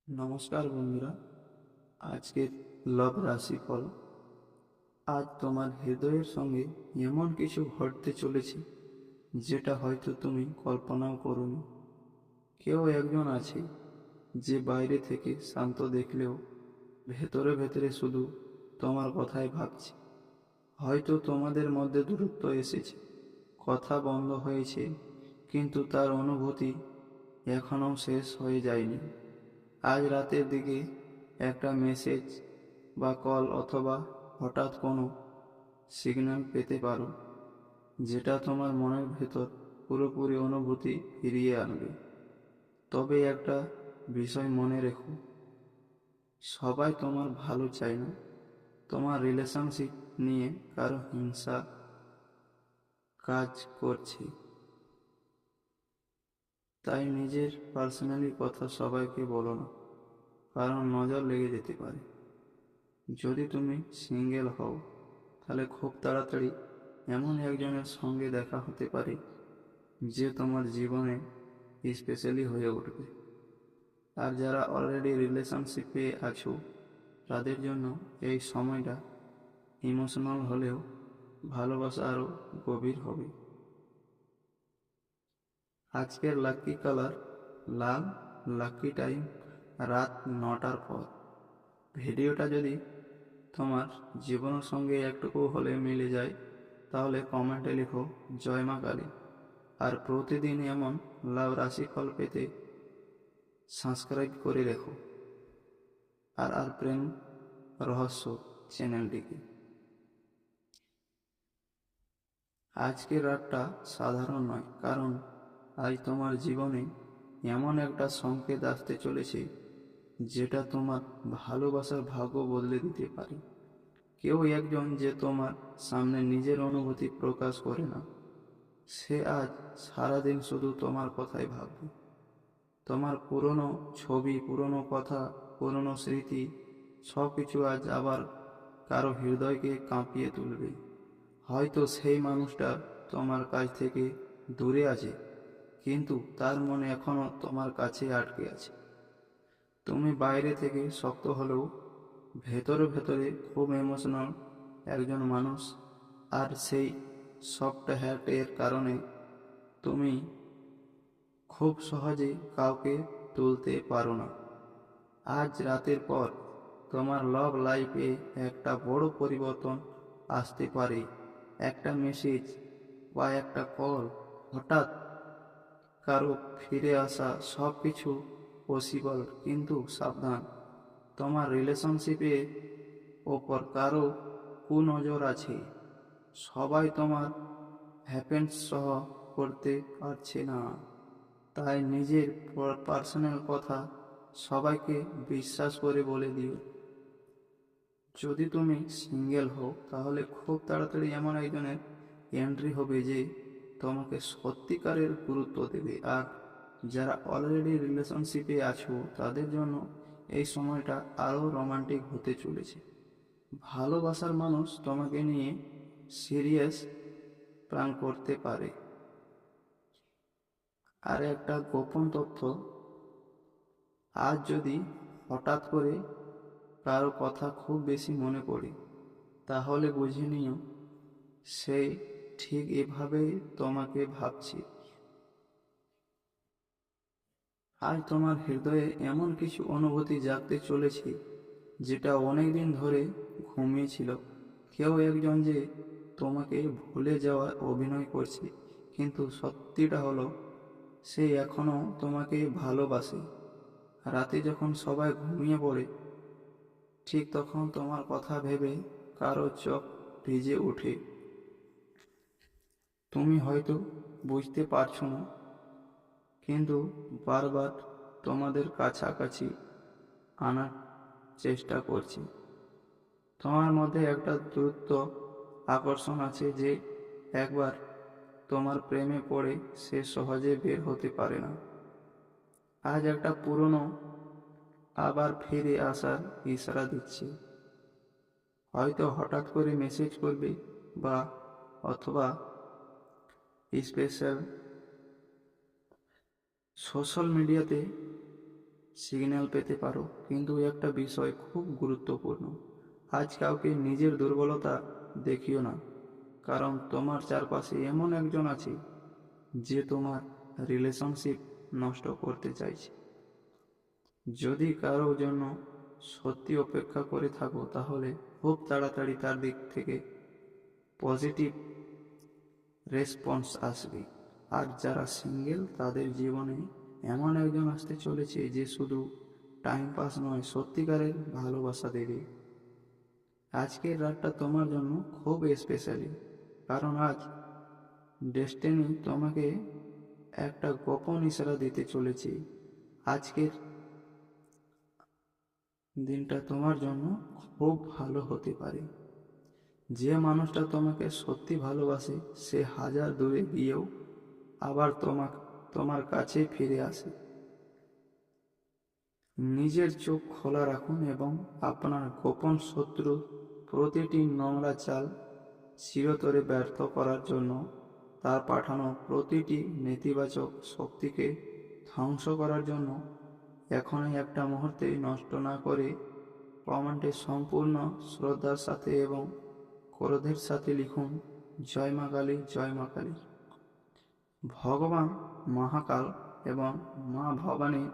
নমস্কার বন্ধুরা, আজকের লব রাশিফল। আজ তোমার হৃদয়ের সঙ্গে এমন কিছু ঘটতে চলেছে যেটা হয়তো তুমি কল্পনাও করোনি। কেউ একজন আছে যে বাইরে থেকে শান্ত দেখলেও ভেতরে ভেতরে শুধু তোমার কথাই ভাবছে। হয়তো তোমাদের মধ্যে দূরত্ব এসেছে, কথা বন্ধ হয়েছে, কিন্তু তার অনুভূতি এখনও শেষ হয়ে যায়নি। আজ রাতের দিকে একটা মেসেজ বা কল অথবা হঠাৎ কোনো সিগন্যাল পেতে পারো, যেটা তোমার মনের ভেতর পুরোপুরি অনুভূতি ফিরিয়ে আনবে। তবে একটা বিষয় মনে রেখো, সবাই তোমার ভালো চায় না। তোমার রিলেশনশিপ নিয়ে কারো হিংসা কাজ করছে, তাই নিজের পার্সোনালি কথা সবাইকে বলো না, কারণ নজর লেগে যেতে পারে। যদি তুমি সিঙ্গেল হও, তাহলে খুব তাড়াতাড়ি এমন একজনের সঙ্গে দেখা হতে পারে যে তোমার জীবনে স্পেশালি হয়ে উঠবে। আর যারা অলরেডি রিলেশনশিপে আছো, তাদের জন্য এই সময়টা ইমোশনাল হলেও ভালোবাসা আরও গভীর হবে। আজকের লাকি কালার লাল, লাকি টাইম রাত 9টার পর। ভিডিওটা যদি তোমার জীবনের সঙ্গে একটুকু হলে মিলে যায়, তাহলে কমেন্টে লিখো জয় মা কালী। আর প্রতিদিন এমন লাভ রাশিফল পেতে সাবস্ক্রাইব করে রেখো আর আর প্রেম রহস্য চ্যানেলটিকে। আজকের রাতটা সাধারণ নয়, কারণ আজ তোমার জীবনে এমন একটা সংকেত আসতে চলেছে যেটা তোমার ভালোবাসার ভাগ্য বদলে দিতে পারে। কেউ একজন যে তোমার সামনে নিজের অনুভূতি প্রকাশ করে না, সে আজ সারাদিন শুধু তোমার কথাই ভাববে। তোমার পুরনো ছবি, পুরনো কথা, পুরনো স্মৃতি সব কিছু আজ আবার কারো হৃদয়কে কাঁপিয়ে তুলবে। হয়তো সেই মানুষটা তোমার কাছ থেকে দূরে আছে, কিন্তু তার মনে এখনো তোমার কাছে আটকে আছে। তুমি বাইরে থেকে শক্ত হলেও ভেতরে ভেতরে খুব ইমোশনাল একজন মানুষ। আর সেই সফট হার্টের কারণে তুমি খুব সহজে কাউকে তুলতে পারো না। আজ রাতের পর তোমার লাভ লাইফে একটা বড় পরিবর্তন আসতে পারে। একটা মেসেজ বা একটা কল, হঠাৎ কারো ফিরে আসা, সব কিছু পসিবল। কিন্তু সাবধান, তোমার রিলেশনশিপে ওপর কারো কুনজর আছে। সবাই তোমার হ্যাপেন্স সহ করতে পারছে না, তাই নিজের পার্সোনাল কথা সবাইকে বিশ্বাস করে বলে দিও। যদি তুমি সিঙ্গেল হও, তাহলে খুব তাড়াতাড়ি এমন একজনের এন্ট্রি হবে যে তোমাকে সত্যিকারের গুরুত্ব দেবে। আর যারা অলরেডি রিলেশনশিপে আছো, তাদের জন্য এই সময়টা আরও রোমান্টিক হতে চলেছে। ভালোবাসার মানুষ তোমাকে নিয়ে সিরিয়াস প্ল্যান করতে পারে। আর একটা গোপন তথ্য, আজ যদি হঠাৎ করে কারো কথা খুব বেশি মনে পড়ে, তাহলে বুঝে নিও সে ঠিক এভাবেই তোমাকে ভাবছে। আজ তোমার হৃদয়ে এমন কিছু অনুভূতি জাগতে চলেছে যেটা অনেকদিন ধরে ঘুমিয়েছিল। কেউ একজন যে তোমাকে ভুলে যাওয়ার অভিনয় করছে, কিন্তু সত্যিটা হলো সে এখনো তোমাকে ভালোবাসে। রাতে যখন সবাই ঘুমিয়ে পড়ে, ঠিক তখন তোমার কথা ভেবে কারো চোখ ভিজে ওঠে। তুমি হয়তো বুঝতে পারছো না, কিন্তু বারবার তোমাদের কাছাকাছি আনার চেষ্টা করছি। তোমার মধ্যে একটা দ্রুত আকর্ষণ আছে যে একবার তোমার প্রেমে পড়ে সে সহজে বের হতে পারে না। আজ একটা পুরনো আবার ফিরে আসার ইশারা দিচ্ছে। হয়তো হঠাৎ করে মেসেজ করবে, বা অথবা স্পেশাল সোশ্যাল মিডিয়াতে সিগন্যাল পেতে পারো। কিন্তু একটা বিষয় খুব গুরুত্বপূর্ণ, আজ কাউকে নিজের দুর্বলতা দেখিও না, কারণ তোমার চারপাশে এমন একজন আছে যে তোমার রিলেশনশিপ নষ্ট করতে চাইছে। যদি কারো জন্য সত্যি অপেক্ষা করে থাকো, তাহলে খুব তাড়াতাড়ি তার দিক থেকে পজিটিভ রেসপন্স আসবে। আর যারা সিঙ্গেল, তাদের জীবনে এমন একজন আসতে চলেছে যে শুধু টাইম পাস নয়, সত্যিকারের ভালোবাসা দেবে। আজকের রাতটা তোমার জন্য খুব স্পেশালি, কারণ আজ ডেস্টিনি তোমাকে একটা গোপন ইশারা দিতে চলেছে। আজকের দিনটা তোমার জন্য খুব ভালো হতে পারে। যে মানুষটা তোমাকে সত্যি ভালোবাসে, সে হাজার দূরে গিয়েও আবার তোমার কাছে ফিরে আসে। নিজের চোখ খোলা রাখুন এবং আপনার গোপন শত্রু প্রতিটি নোংরা চাল চিরতরে ব্যর্থ করার জন্য, তার পাঠানো প্রতিটি নেতিবাচক শক্তিকে ধ্বংস করার জন্য এখনই একটা মুহূর্তে নষ্ট না করে কমেন্টে সম্পূর্ণ শ্রদ্ধার সাথে এবং ক্রোধের সাথে লিখুন, জয় মা কালী, জয় মা কালী। ভগবান মহাকাল এবং মা ভবানীর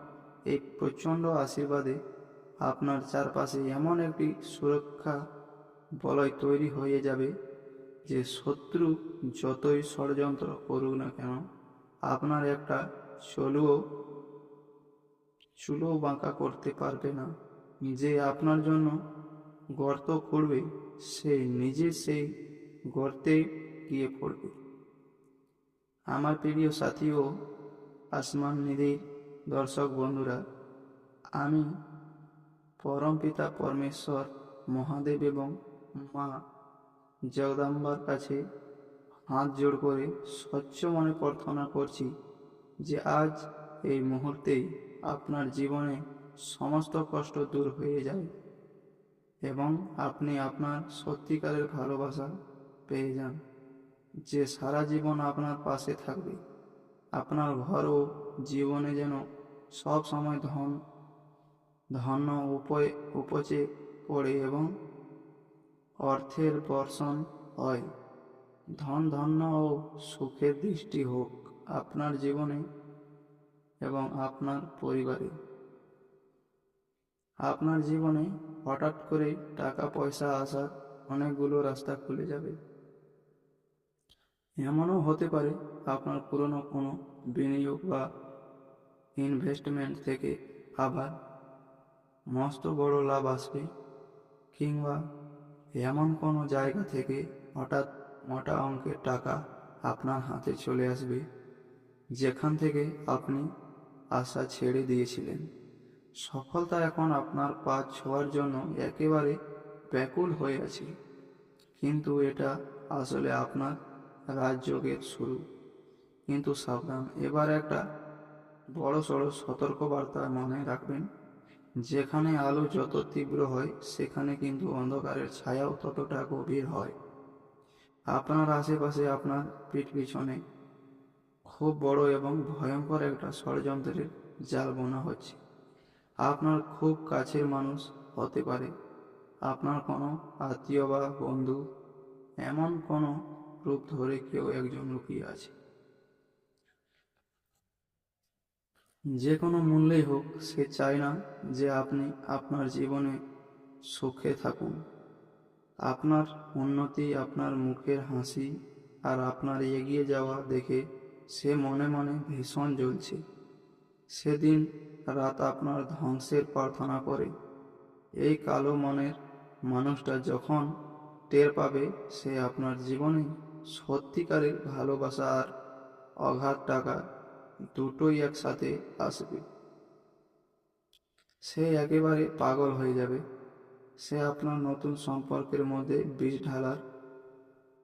এই প্রচণ্ড আশীর্বাদে আপনার চারপাশে এমন একটি সুরক্ষা বলয় তৈরি হয়ে যাবে যে শত্রু যতই ষড়যন্ত্র করুক না কেন, আপনার একটা চুলো বাঁকা করতে পারবে না। যে আপনার জন্য গর্ত করবে, সে নিজে সেই গর্তে গিয়ে পড়বে। আমার প্রিয় সাথী ও আসমান নিধির দর্শক বন্ধুরা, আমি পরমপিতা পরমেশ্বর মহাদেব এবং মা জগদম্বার কাছে হাত জোড় করে স্বচ্ছ মনে প্রার্থনা করছি যে আজ এই মুহূর্তেই আপনার জীবনে সমস্ত কষ্ট দূর হয়ে যায় এবং আপনি আপনার সত্যিকারের ভালোবাসা পেয়ে যান, যে সারা জীবন আপনার পাশে থাকবে। আপনার ঘর ও জীবনে যেন সব সময় ধন্য উপচে পড়ে এবং অর্থের বর্ষণ হয়। ধন ধন্য ও সুখের দৃষ্টি হোক আপনার জীবনে এবং আপনার পরিবারে। আপনার জীবনে হঠাৎ করে টাকা পয়সা আসার অনেকগুলো রাস্তা খুলে যাবে। এমনও হতে পারে আপনার পুরনো কোনো বিনিয়োগ বা ইনভেস্টমেন্ট থেকে আবার মস্ত বড় লাভ আসবে, কিংবা এমন কোনো জায়গা থেকে হঠাৎ মোটা অঙ্কের টাকা আপনার হাতে চলে আসবে, যেখান থেকে আপনি আশা ছেড়ে দিয়েছিলেন। সফলতা এখন আপনার পা ছোঁয়ার জন্য একেবারে ব্যাকুল হয়ে আছে। কিন্তু এটা আসলে আপনার রাজযোগের শুরু। কিন্তু সাবধান, এবার একটা বড় সড়ো সতর্কবার্তা মনে রাখবেন, যেখানে আলো যত তীব্র হয়, সেখানে কিন্তু অন্ধকারের ছায়াও ততটা গভীর হয়। আপনার আশেপাশে, আপনার পিঠ পিছনে খুব বড় এবং ভয়ঙ্কর একটা ষড়যন্ত্রের জাল বোনা হচ্ছে। আপনার খুব কাছের মানুষ হতে পারে, আপনার কোনো আত্মীয় বা বন্ধু, এমন কোনো রূপ ধরে কেউ একজন লুকিয়ে আছে। যে কোনো মূল্যেই হোক, সে চায় না যে আপনি আপনার জীবনে সুখে থাকুন। আপনার উন্নতি, আপনার মুখের হাসি আর আপনার এগিয়ে যাওয়া দেখে সে মনে মনে ভীষণ জ্বলছে। সেদিন রাত আপনার ধ্বংসের প্রার্থনা করে। এই কালো মনের মানুষটা যখন টের পাবে সে আপনার জীবনে সত্যিকারের ভালোবাসা আর অগাধ টাকা দুটোই একসাথে আসবে, সে একেবারে পাগল হয়ে যাবে। সে আপনার নতুন সম্পর্কের মধ্যে বিষ ঢালার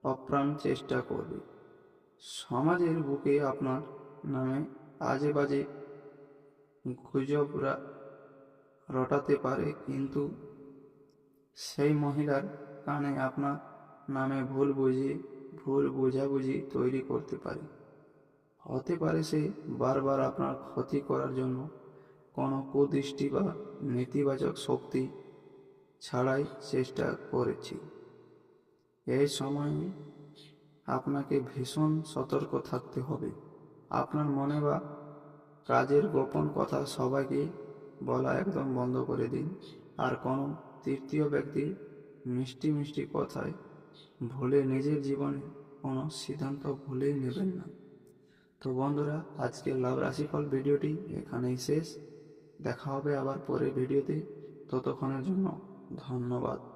অপ্রাণ চেষ্টা করবে। সমাজের বুকে আপনার নামে আজে বাজে গুজব রটাতে পারে, কিন্তু সেই মহিলার কানে আপনার নামে ভুল বোঝাবুঝি তৈরি করতে পারে। হতে পারে সে বারবার আপনার ক্ষতি করার জন্য কোনো কুদৃষ্টি বা নেতিবাচক শক্তি ছাড়াই চেষ্টা করেছি। এই সময়ে আপনাকে ভীষণ সতর্ক থাকতে হবে। আপনার মনে বা কাজের গোপন কথা সবাইকে বলা একদম বন্ধ করে দিন। আর কোনো তৃতীয় ব্যক্তির মিষ্টি মিষ্টি কথায় ভুলে নিজের জীবনে কোনো সিদ্ধান্ত ভুলেই নেবেন না। তো বন্ধুরা, আজকের লাভ রাশিফল ভিডিওটি এখানেই শেষ। দেখা হবে আবার পরের ভিডিওতে। ততক্ষণের জন্য ধন্যবাদ।